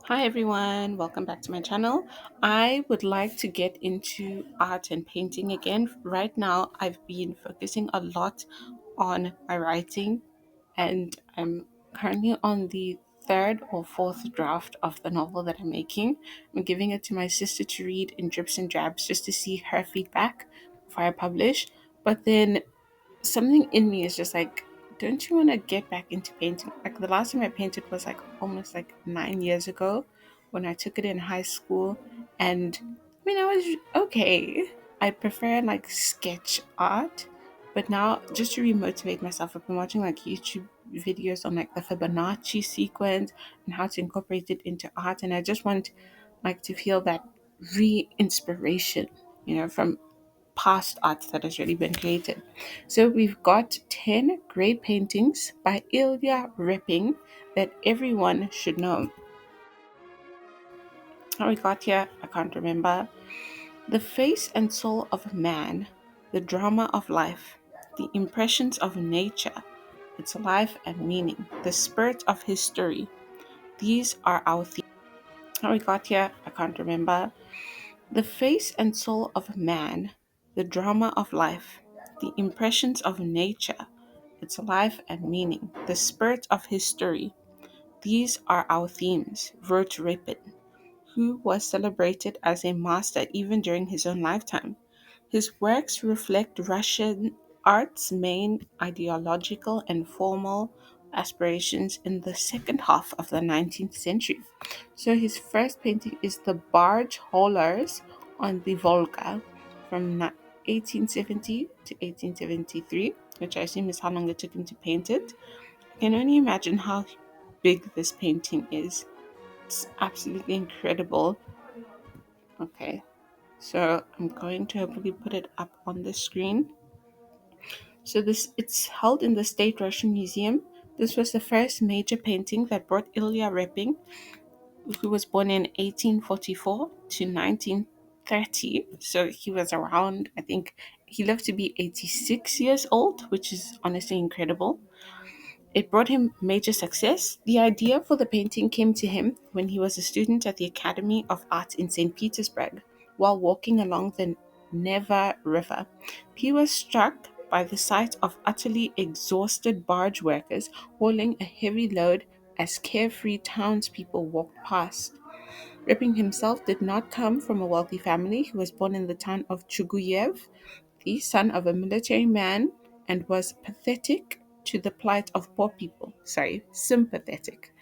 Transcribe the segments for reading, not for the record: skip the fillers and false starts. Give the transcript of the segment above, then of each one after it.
Hi everyone, welcome back to my channel. I would like to get into art and painting again. Right now, I've been focusing a lot on my writing, and I'm currently on the third or fourth draft of the novel that I'm making. I'm giving it to my sister to read in drips and drabs just to see her feedback before I publish. But then something in me is just like, don't you want to get back into painting? Like the last time I painted was like almost like 9 years ago when I took it in high school. And I mean, I was okay. I prefer like sketch art. But now, just to remotivate myself, I've been watching like YouTube videos on like the Fibonacci sequence and how to incorporate it into art. And I just want like to feel that re-inspiration, from past art that has already been created. So we've got 10 great paintings by Ilya Repin that everyone should know. How we got here, I can't remember. The face and soul of a man, the drama of life, the impressions of nature, its life and meaning, the spirit of history. These are our themes. How we got here, I can't remember. The face and soul of man, the drama of life, the impressions of nature, its life and meaning, the spirit of history. These are our themes, wrote Rapin, who was celebrated as a master even during his own lifetime. His works reflect Russian art's main ideological and formal aspirations in the second half of the 19th century. So his first painting is The Barge Haulers on the Volga from 1870 to 1873, which I assume is how long it took him to paint it. I can only imagine how big this painting is. It's absolutely incredible. Okay, so I'm going to hopefully put it up on the screen. So this it's held in the State Russian Museum. This was the first major painting that brought Ilya Repin, who was born in 1844 to 1930. So he was around, I think he lived to be 86 years old, which is honestly incredible. It brought him major success. The idea for the painting came to him when he was a student at the Academy of Art in St. Petersburg while walking along the Neva River. He was struck by the sight of utterly exhausted barge workers hauling a heavy load as carefree townspeople walked past. Ripping himself did not come from a wealthy family. He was born in the town of Chuguyev, the son of a military man, and was pathetic to the plight of poor people. Sorry, sympathetic.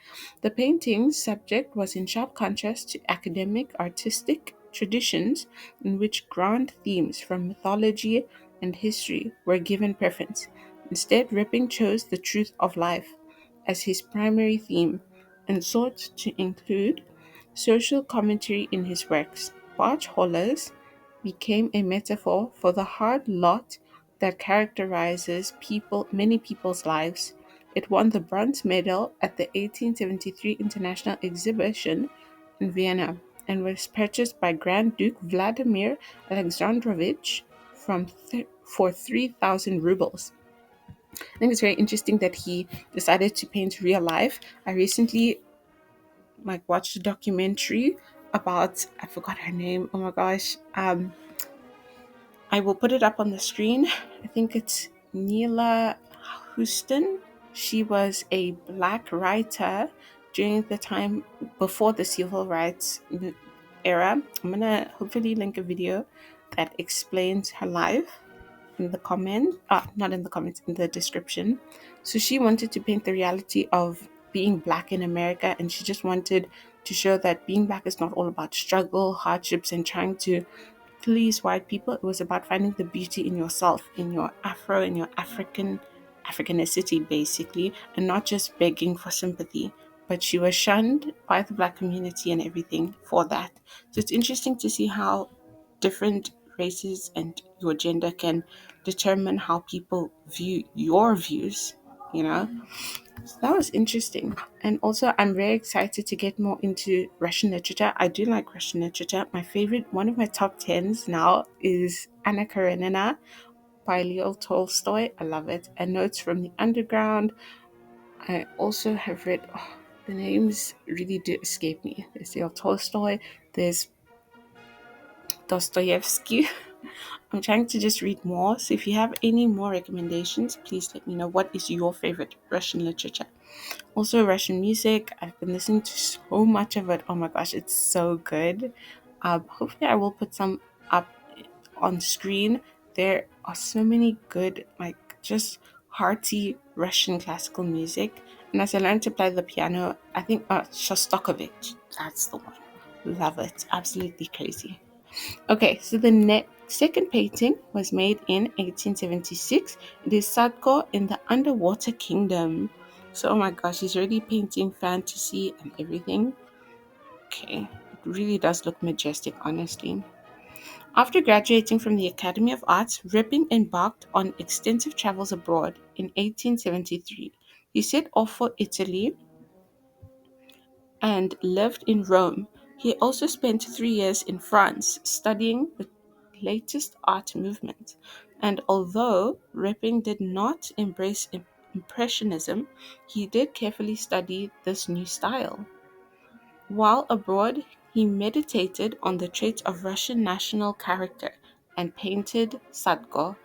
The painting's subject was in sharp contrast to academic artistic traditions in which grand themes from mythology and history were given preference. Instead, Ripping chose the truth of life as his primary theme and sought to include social commentary in his works. Barge haulers became a metaphor for the hard lot that characterizes many people's lives. It won the bronze medal at the 1873 International Exhibition in Vienna and was purchased by Grand Duke Vladimir Alexandrovich for 3,000 rubles. I think it's very interesting that he decided to paint real life. I recently watched a documentary about, I forgot her name. Oh my gosh. I will put it up on the screen. I think it's Neela Houston. She was a black writer during the time before the civil rights era. I'm gonna hopefully link a video that explains her life in the not in the comments, in the description. So she wanted to paint the reality of being black in America, and she just wanted to show that being black is not all about struggle, hardships, and trying to please white people. It was about finding the beauty in yourself, in your Afro, in your Africanicity, basically, and not just begging for sympathy. But she was shunned by the black community and everything for that. So it's interesting to see how different races and your gender can determine how people view your views, you know? So that was interesting. And also, I'm very excited to get more into Russian literature. I do like Russian literature. My favorite, one of my top tens now is Anna Karenina by Leo Tolstoy. I love it. And Notes from the Underground. I also have read. The names really do escape me. There's Leo Tolstoy, there's Dostoevsky. I'm trying to just read more. So if you have any more recommendations, please let me know. What is your favorite Russian literature? Also, Russian music. I've been listening to so much of it. Oh my gosh, it's so good. Hopefully, I will put some up on screen. There are so many good, like just hearty Russian classical music. And as I learned to play the piano, I think Shostakovich, that's the one. Love it. Absolutely crazy. Okay, so the second painting was made in 1876. It is Sadko in the Underwater Kingdom. So, oh my gosh, he's already painting fantasy and everything. Okay, it really does look majestic, honestly. After graduating from the Academy of Arts, Ripping embarked on extensive travels abroad in 1873. He set off for Italy and lived in Rome. He also spent 3 years in France studying the latest art movement. And although Ripping did not embrace Impressionism, he did carefully study this new style. While abroad, he meditated on the traits of Russian national character and painted Sadko,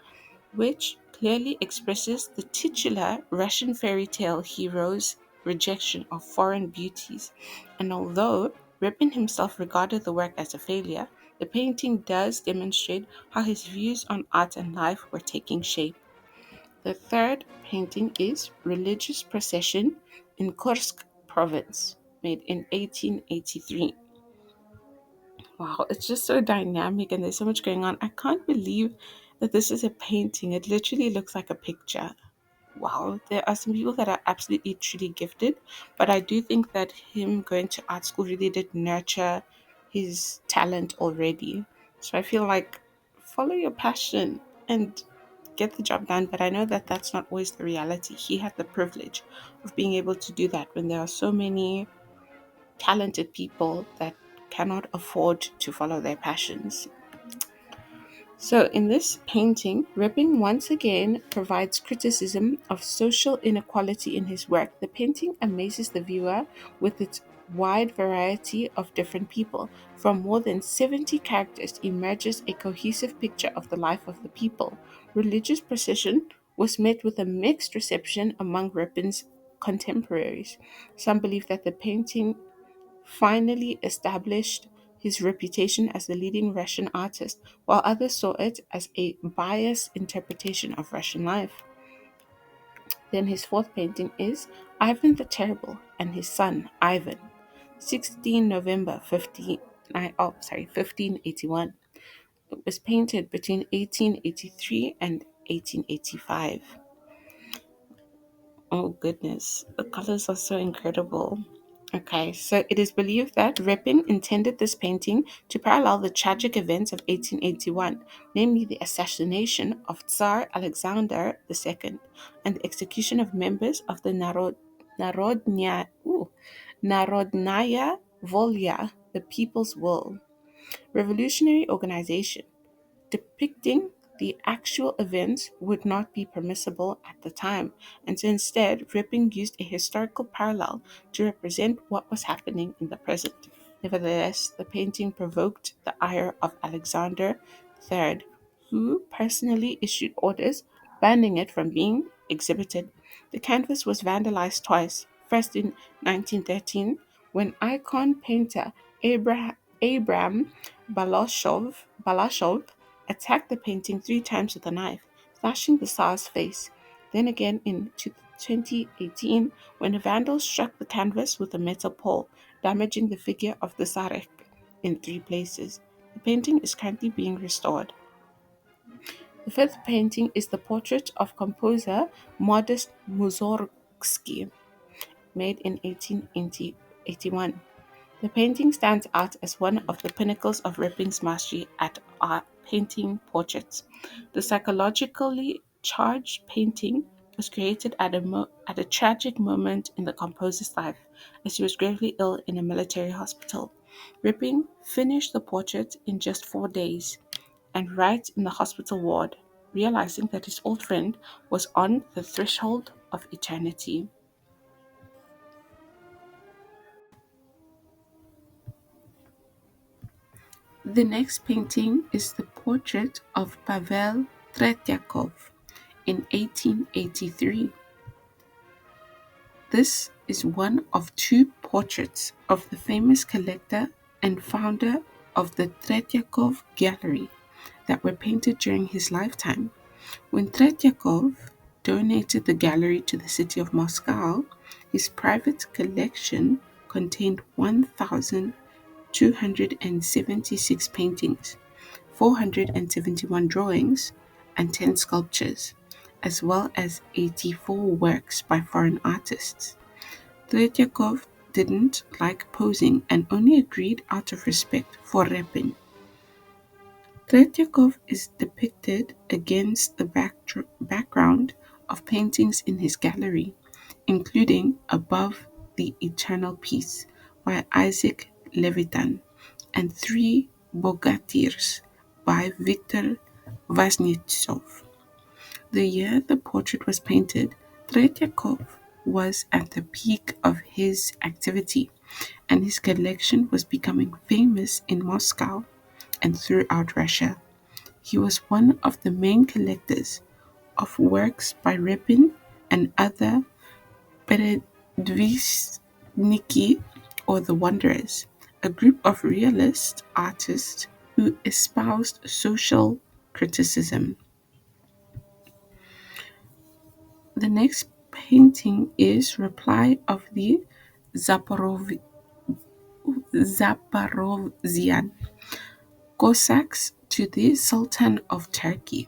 which clearly expresses the titular Russian fairy tale hero's rejection of foreign beauties. And although Repin himself regarded the work as a failure, the painting does demonstrate how his views on art and life were taking shape. The third painting is Religious Procession in Kursk province, made in 1883. Wow, it's just so dynamic and there's so much going on. I can't believe that this is a painting. It literally looks like a picture. Wow, there are some people that are absolutely truly gifted, but I do think that him going to art school really did nurture his talent already. So I feel like follow your passion and get the job done. But I know that that's not always the reality. He had the privilege of being able to do that when there are so many talented people that cannot afford to follow their passions. So, in this painting, Ripping once again provides criticism of social inequality in his work. The painting amazes the viewer with its wide variety of different people. From more than 70 characters emerges a cohesive picture of the life of the people. Religious Procession was met with a mixed reception among Rippin's contemporaries. Some believe that the painting finally established his reputation as the leading Russian artist, while others saw it as a biased interpretation of Russian life. Then his fourth painting is Ivan the Terrible and his son Ivan, 16 November 1581. It was painted between 1883 and 1885. Oh goodness, the colors are so incredible. Okay, so it is believed that Repin intended this painting to parallel the tragic events of 1881, namely the assassination of Tsar Alexander II and the execution of members of the Narodnaya Volya, the People's Will, revolutionary organization. Depicting the actual events would not be permissible at the time, and so instead, Ripping used a historical parallel to represent what was happening in the present. Nevertheless, the painting provoked the ire of Alexander III, who personally issued orders banning it from being exhibited. The canvas was vandalized twice, first in 1913 when icon painter Abram Balashov attacked the painting 3 times with a knife, slashing the Tsar's face. Then again in 2018, when a vandal struck the canvas with a metal pole, damaging the figure of the Tsarek in 3 places. The painting is currently being restored. The fifth painting is the portrait of composer Modest Mussorgsky, made in 1881. The painting stands out as one of the pinnacles of Ripping's mastery at art painting portraits. The psychologically charged painting was created at a tragic moment in the composer's life, as he was gravely ill in a military hospital. Ripping finished the portrait in just 4 days, and right in the hospital ward, realizing that his old friend was on the threshold of eternity. The next painting is the portrait of Pavel Tretyakov in 1883. This is one of two portraits of the famous collector and founder of the Tretyakov Gallery that were painted during his lifetime. When Tretyakov donated the gallery to the city of Moscow, his private collection contained 1,276 paintings, 471 drawings, and 10 sculptures, as well as 84 works by foreign artists. Tretyakov didn't like posing and only agreed out of respect for Repin. Tretyakov is depicted against the background of paintings in his gallery, including Above the Eternal Peace by Isaac Levitan and Three Bogatirs by Viktor Vaznetsov. The year the portrait was painted, Tretyakov was at the peak of his activity, and his collection was becoming famous in Moscow and throughout Russia. He was one of the main collectors of works by Repin and other Peredvishniki, or the Wanderers, a group of realist artists who espoused social criticism. The next painting is Reply of the Zaporozhian Cossacks to the Sultan of Turkey.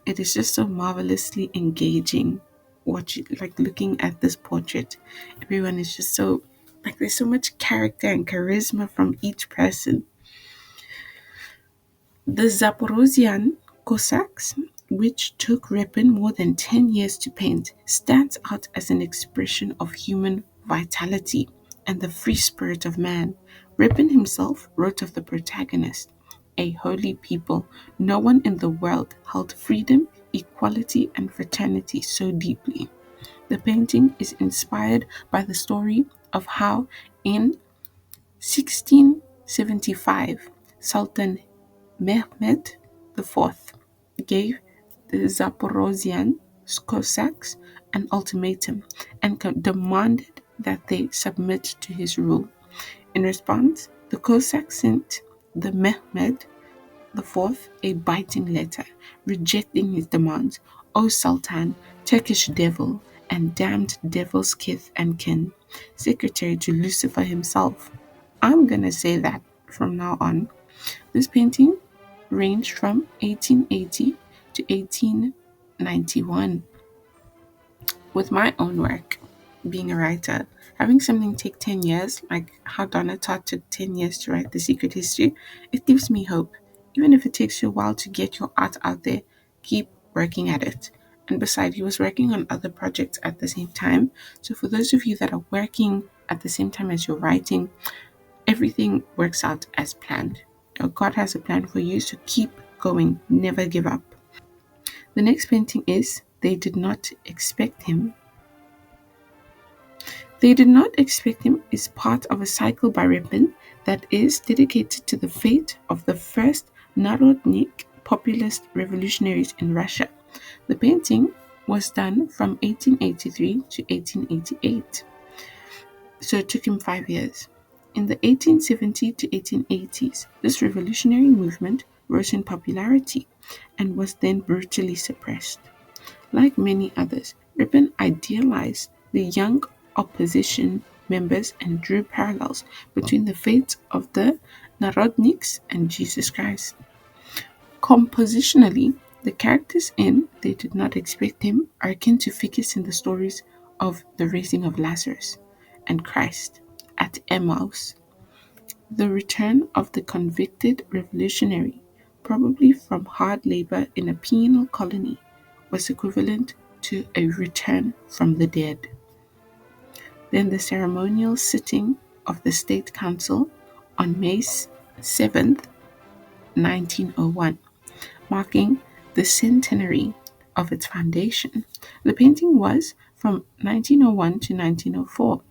It is just so marvelously engaging watching, like looking at this portrait. Everyone is just so, like, there's so much character and charisma from each person. The Zaporozhian Cossacks, which took Repin more than 10 years to paint, stands out as an expression of human vitality and the free spirit of man. Repin himself wrote of the protagonist, a holy people. No one in the world held freedom, equality, and fraternity so deeply. The painting is inspired by the story of how, in 1675, Sultan Mehmed IV gave the Zaporozhian Cossacks an ultimatum and demanded that they submit to his rule. In response, the Cossacks sent the Mehmed IV a biting letter, rejecting his demands. O Sultan, Turkish devil, and damned devil's kith and kin, secretary to Lucifer himself. I'm gonna say that from now on. This painting ranged from 1880 to 1891. With my own work, being a writer, having something take 10 years, like how Donna Tartt took 10 years to write The Secret History, it gives me hope. Even if it takes you a while to get your art out there, keep working at it. And besides, he was working on other projects at the same time. So for those of you that are working at the same time as you're writing, everything works out as planned. God has a plan for you, so keep going, never give up. The next painting is They Did Not Expect Him. They Did Not Expect Him is part of a cycle by Repin that is dedicated to the fate of the first Narodnik populist revolutionaries in Russia. The painting was done from 1883 to 1888, so it took him 5 years. In the 1870s to 1880s, this revolutionary movement rose in popularity and was then brutally suppressed. Like many others, Repin idealized the young opposition members and drew parallels between the fates of the Narodniks and Jesus Christ. Compositionally, the characters in They Did Not Expect Him are akin to figures in the stories of the raising of Lazarus and Christ at Emmaus. The return of the convicted revolutionary, probably from hard labor in a penal colony, was equivalent to a return from the dead. Then the ceremonial sitting of the State Council on May 7th, 1901, marking the centenary of its foundation. The painting was from 1901 to 1904.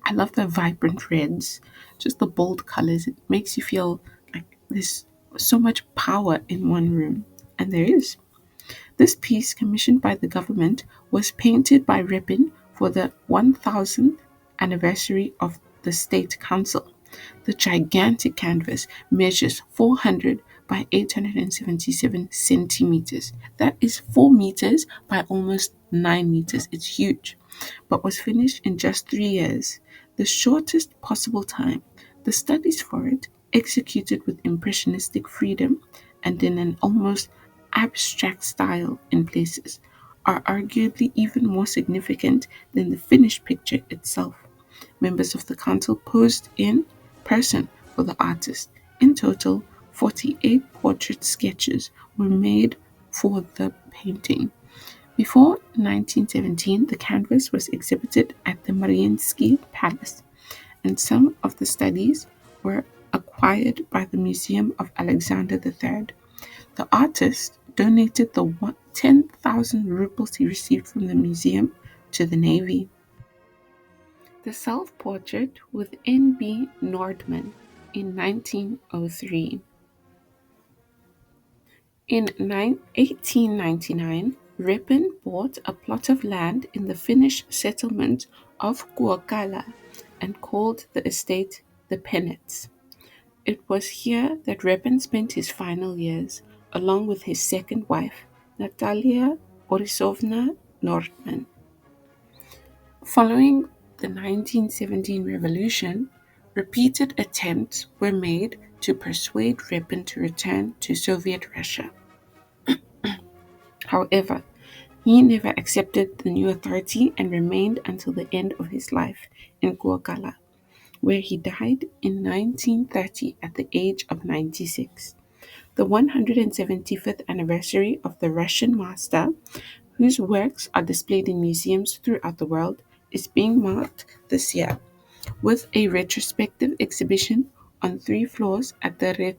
I love the vibrant reds, just the bold colors. It makes you feel there's so much power in one room, and there is. This piece, commissioned by the government, was painted by Repin for the 1000th anniversary of the State Council. The gigantic canvas measures 400 by 877 centimeters. That is 4 meters by almost 9 meters. It's huge, but was finished in just 3 years, the shortest possible time. The studies for it, executed with impressionistic freedom and in an almost abstract style in places, are arguably even more significant than the finished picture itself. Members of the council posed in person for the artist. In total, 48 portrait sketches were made for the painting. Before 1917, the canvas was exhibited at the Mariinsky Palace, and some of the studies were acquired by the Museum of Alexander III. The artist donated the 10,000 rubles he received from the museum to the Navy. The self-portrait with N.B. Nordman in 1903. In 1899, Repin bought a plot of land in the Finnish settlement of Kuokala and called the estate the Penates. It was here that Repin spent his final years, along with his second wife, Natalia Borisovna Nordman. Following the 1917 revolution, repeated attempts were made to persuade Repin to return to Soviet Russia. However, he never accepted the new authority and remained until the end of his life in Kuokala, where he died in 1930 at the age of 96. The 175th anniversary of the Russian master, whose works are displayed in museums throughout the world, is being marked this year with a retrospective exhibition on 3 floors at the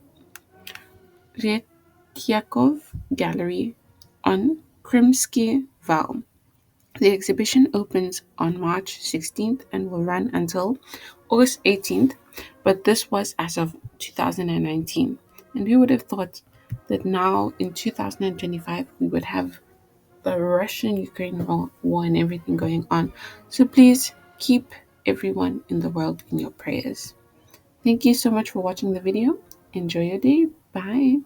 Retyakov Gallery on Krymsky Val. The exhibition opens on March 16th and will run until August 18th, but this was as of 2019. And we would have thought that now in 2025 we would have the Russian Ukraine war and everything going on. So please keep everyone in the world in your prayers. Thank you so much for watching the video. Enjoy your day. Bye.